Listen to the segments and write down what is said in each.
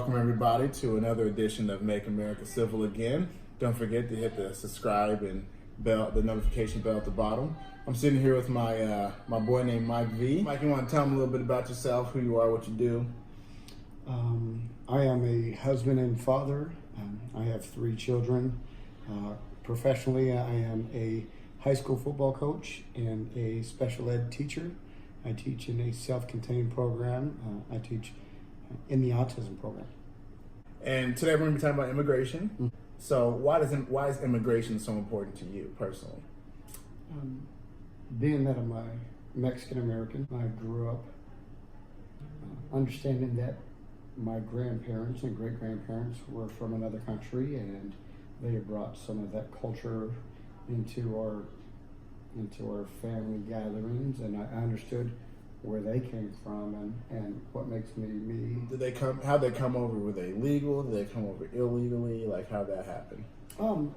Welcome everybody to another edition of Make America Civil Again. Don't forget to hit the subscribe and bell, the notification bell at the bottom. I'm sitting here with my boy named Mike V. Mike, you want to tell me a little bit about yourself, who you are, what you do? I am a husband and father. I have 3 children. Professionally, I am a high school football coach and a special ed teacher. I teach in a self-contained program. I teach in the autism program. And today we're going to be talking about immigration. Mm-hmm. So why is immigration so important to you personally? Being that I'm a Mexican American, I grew up understanding that my grandparents and great grandparents were from another country, and they brought some of that culture into our family gatherings, and I understood where they came from and what makes me me. How'd they come over? Were they legal? Did they come over illegally? Like, how'd that happen? On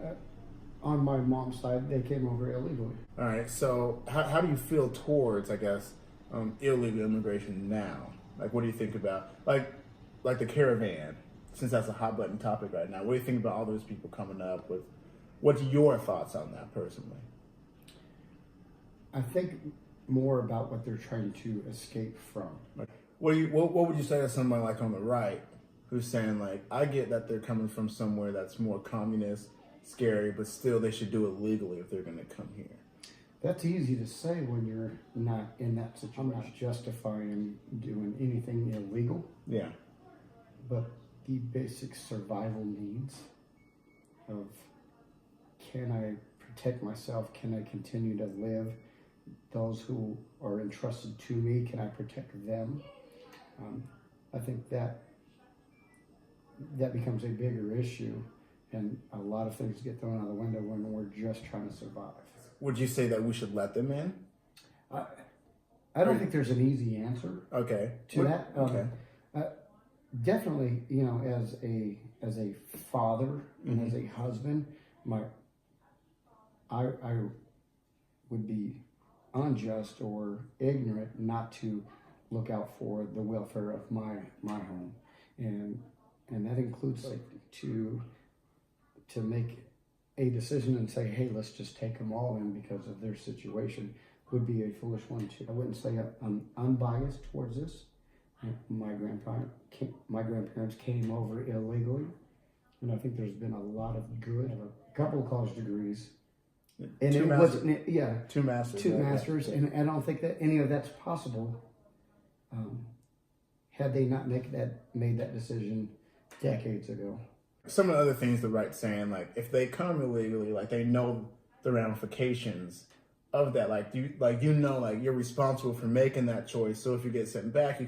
my mom's side, they came over illegally. All right, so how do you feel towards, I guess, illegal immigration now? Like, what do you think about, like the caravan, since that's a hot button topic right now? What do you think about all those people coming up with, what's your thoughts on that personally? I think more about what they're trying to escape from. What would you say to somebody like on the right who's saying, like, I get that they're coming from somewhere that's more communist, scary, but still they should do it legally if they're going to come here? That's easy to say when you're not in that situation. I'm not justifying doing anything illegal. Yeah. But the basic survival needs of, can I protect myself? Can I continue to live? Those who are entrusted to me, can I protect them? I think that becomes a bigger issue, and a lot of things get thrown out the window when we're just trying to survive. Would you say that we should let them in? I don't think there's an easy answer. Okay. To that. Okay. Definitely, as a father and as a husband, I would be unjust or ignorant not to look out for the welfare of my home, and that includes safety. To make a decision and say, hey, let's just take them all in because of their situation would be a foolish one too. I wouldn't say I'm unbiased towards this. My grandparents came over illegally, and I think there's been a lot of good. I have a couple of college degrees. And two masters. Yeah. And I don't think that any of that's possible had they not made that decision decades ago. Some of the other things the right's saying, like, if they come illegally, like, they know the ramifications of that. Like, you're responsible for making that choice. So if you get sent back, you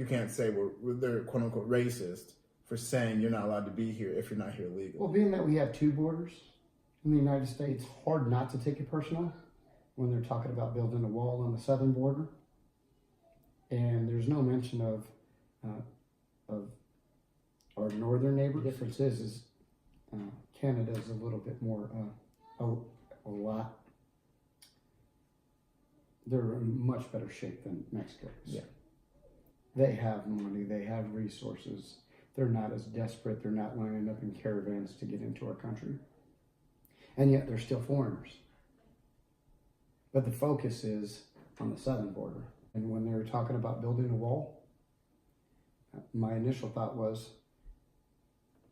can't say they're quote unquote racist for saying you're not allowed to be here if you're not here legally. Well, being that we have 2 borders in the United States, hard not to take it personal when they're talking about building a wall on the southern border. And there's no mention of our northern neighbor. The difference is Canada's a little bit more, a lot. They're in much better shape than Mexico is. Yeah. They have money, they have resources. They're not as desperate. They're not lining up in caravans to get into our country. And yet they're still foreigners. But the focus is on the southern border. And when they were talking about building a wall, my initial thought was,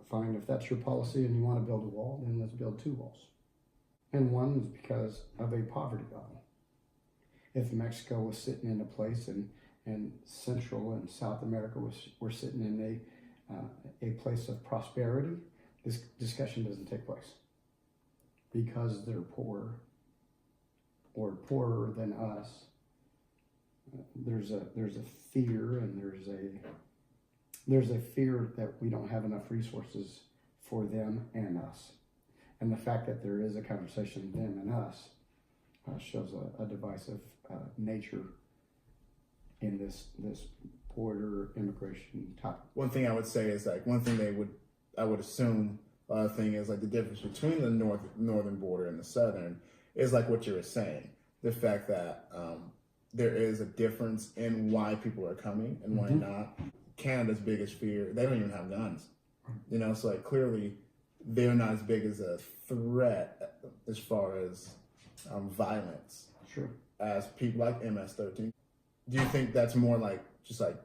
fine, if that's your policy and you want to build a wall, then let's build 2 walls. And one is because of a poverty battle. If Mexico was sitting in a place and Central and South America were sitting in a place of prosperity, this discussion doesn't take place. Because they're poor or poorer than us, there's a fear, and there's a fear that we don't have enough resources for them and us. And the fact that there is a conversation them and us shows a divisive nature in this border immigration topic. One thing I would say is, like, one thing I would assume thing is, like, the difference between the northern border and the southern is like what you were saying, the fact that there is a difference in why people are coming and why not. Canada's biggest fear, they don't even have guns. You know, so like clearly they're not as big as a threat as far as violence Sure. as people like MS-13. Do you think that's more like just like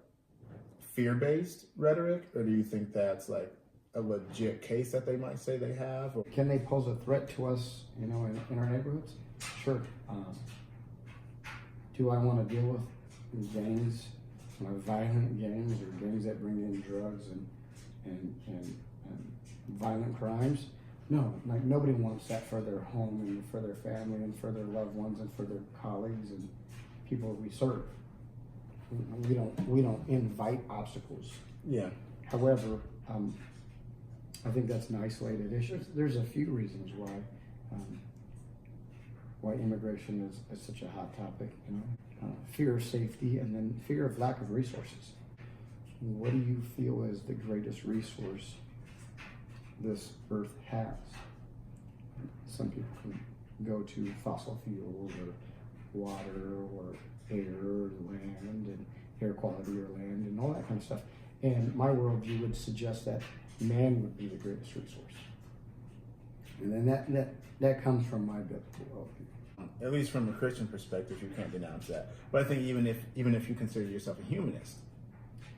fear-based rhetoric, or do you think that's like a legit case that they might say they have? Or... Can they pose a threat to us, you know, in our neighborhoods? Sure. Do I want to deal with gangs, violent gangs, or gangs that bring in drugs and violent crimes? No, like nobody wants that for their home and for their family and for their loved ones and for their colleagues and people we serve. We don't invite obstacles. Yeah. However, I think that's an isolated issue. There's a few reasons why immigration is such a hot topic. You know, fear of safety, and then fear of lack of resources. What do you feel is the greatest resource this earth has? Some people can go to fossil fuels or water or air or land and air quality or land and all that kind of stuff. And my worldview would suggest that man would be the greatest resource. And then that comes from my biblical worldview. At least from a Christian perspective, you can't denounce that. But I think even if you consider yourself a humanist,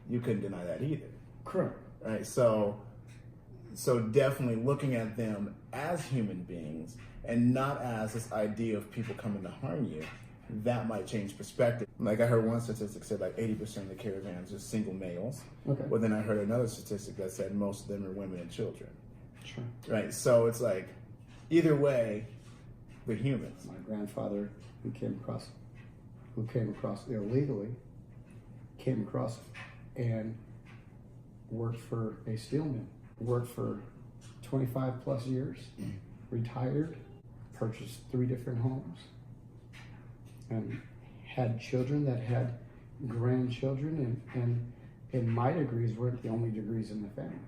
you couldn't deny that either. Correct. Right? So definitely looking at them as human beings and not as this idea of people coming to harm you, that might change perspective. Like I heard one statistic said like 80% of the caravans are single males. Okay. Well, then I heard another statistic that said most of them are women and children. Sure. Right? So it's like, either way, we're humans. My grandfather, who came across illegally, came across and worked for a steel mill. Worked for 25 plus years, retired, purchased 3 different homes, and had children that had grandchildren, and my degrees weren't the only degrees in the family.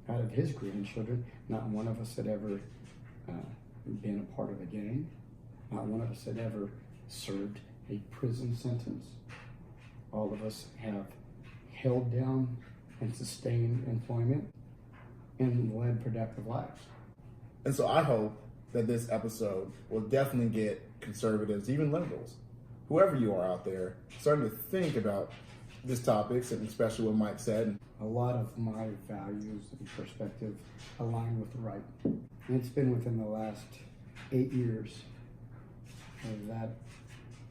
Out of his grandchildren, not one of us had ever been a part of a gang. Not one of us had ever served a prison sentence. All of us have held down and sustained employment and led productive lives. And so I hope that this episode will definitely get conservatives, even liberals, whoever you are out there, starting to think about these topics, and especially what Mike said. A lot of my values and perspective align with the right. And it's been within the last 8 years that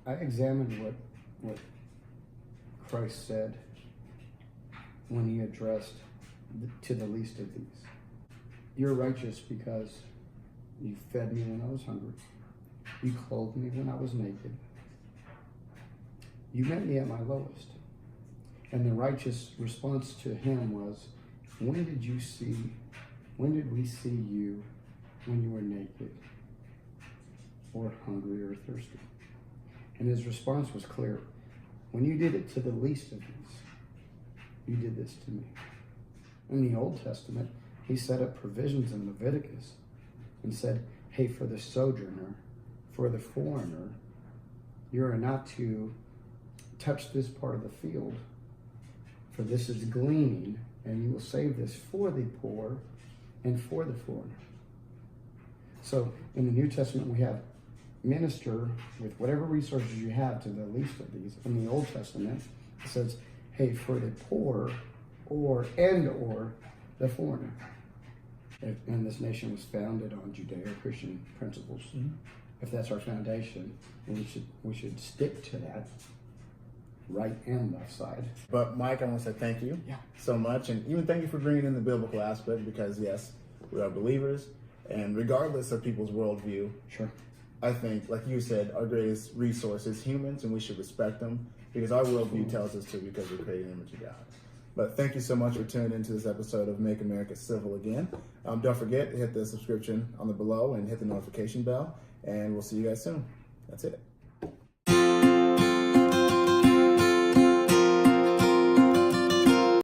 I examined what Christ said when he addressed to the least of these. You're righteous because you fed me when I was hungry. You clothed me when I was naked. You met me at my lowest. And the righteous response to him was, when did we see you when you were naked or hungry or thirsty? And his response was clear. When you did it to the least of these, you did this to me. In the Old Testament, he set up provisions in Leviticus and said, hey, for the sojourner, for the foreigner, you are not to touch this part of the field, for this is gleaning, and you will save this for the poor and for the foreigner. So in the New Testament, we have minister with whatever resources you have to the least of these. In the Old Testament, it says, hey, for the poor or the foreigner. And this nation was founded on Judeo-Christian principles. Mm-hmm. If that's our foundation, then we should stick to that, right and left side. But Mike, I want to say thank you so much, and even thank you for bringing in the biblical aspect, because yes, we are believers, and regardless of people's worldview, sure, I think, like you said, our greatest resource is humans, and we should respect them, because our worldview tells us to, because we're created in the image of God. But thank you so much for tuning into this episode of Make America Civil Again. Don't forget to hit the subscription on the below and hit the notification bell, and we'll see you guys soon. That's it.